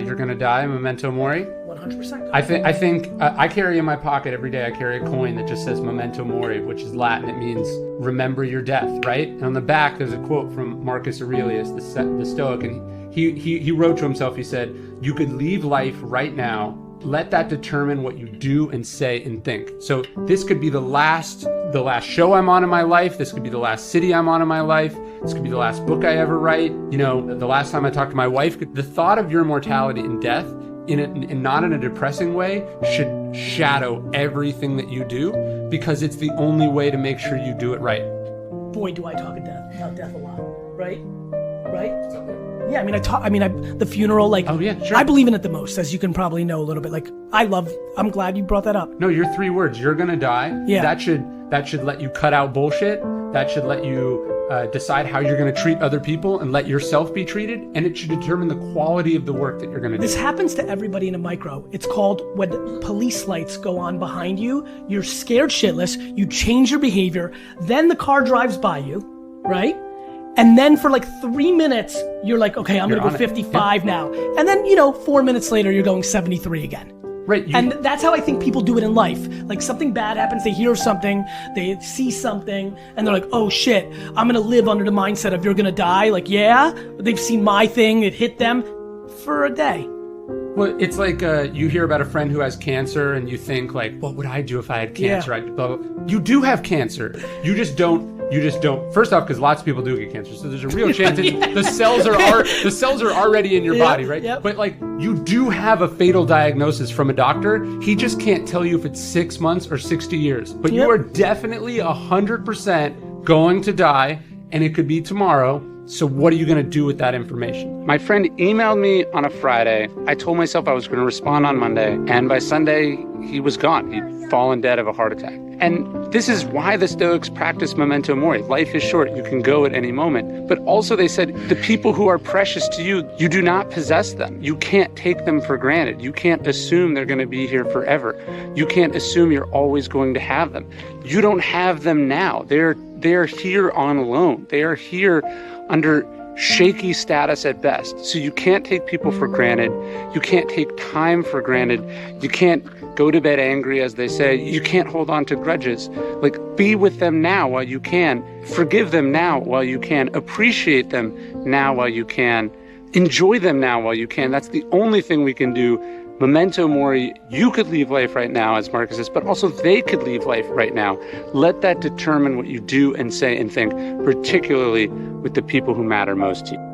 you're going to die, memento mori. 100%. I think I carry in my pocket every day, I carry a coin that just says memento mori, which is Latin. It means remember your death, right? And on the back, there's a quote from Marcus Aurelius, the Stoic, and he wrote to himself, he said, you could leave life right now. Let that determine what you do and say and think. So this could be the last show I'm on in my life. This could be the last city I'm on in my life. This could be the last book I ever write. You know, the last time I talked to my wife. The thought of your mortality and death, in not in a depressing way, should shadow everything that you do, because it's the only way to make sure you do it right. Boy, do I talk about death a lot, right? Yeah, the funeral, like, oh, yeah, sure. I believe in it the most, as you can probably know a little bit. Like, I'm glad you brought that up. No, your 3 words, you're gonna die. Yeah. That should let you cut out bullshit. That should let you decide how you're gonna treat other people and let yourself be treated. And it should determine the quality of the work that you're gonna do. This happens to everybody in a micro. It's called when police lights go on behind you, you're scared shitless, you change your behavior, then the car drives by you, right? And then for like 3 minutes, you're like, okay, I'm gonna go 55 now. And then, 4 minutes later, you're going 73 again. Right. And that's how I think people do it in life. Like, something bad happens, they hear something, they see something, and they're like, oh shit, I'm gonna live under the mindset of you're gonna die. Like, yeah, they've seen my thing, it hit them for a day. Well, it's like you hear about a friend who has cancer and you think like, what would I do if I had cancer? Yeah. Blah, blah, blah. You do have cancer. You just don't. First off, because lots of people do get cancer, so there's a real chance that the cells are already in your body, right? Yep. But like, you do have a fatal diagnosis from a doctor. He just can't tell you if it's 6 months or 60 years. But you are definitely 100% going to die, and it could be tomorrow. So what are you going to do with that information? My friend emailed me on a Friday. I told myself I was going to respond on Monday, and by Sunday, he was gone. He'd fallen dead of a heart attack. And this is why the Stoics practice memento mori. Life is short. You can go at any moment. But also they said, the people who are precious to you, you do not possess them. You can't take them for granted. You can't assume they're going to be here forever. You can't assume you're always going to have them. You don't have them now. They're here on loan. They are here under shaky status at best. So you can't take people for granted. You can't take time for granted. You can't go to bed angry, as they say. You can't hold on to grudges. Like, be with them now while you can. Forgive them now while you can. Appreciate them now while you can. Enjoy them now while you can. That's the only thing we can do. Memento mori, you could leave life right now, as Marcus says, but also they could leave life right now. Let that determine what you do and say and think, particularly with the people who matter most to you.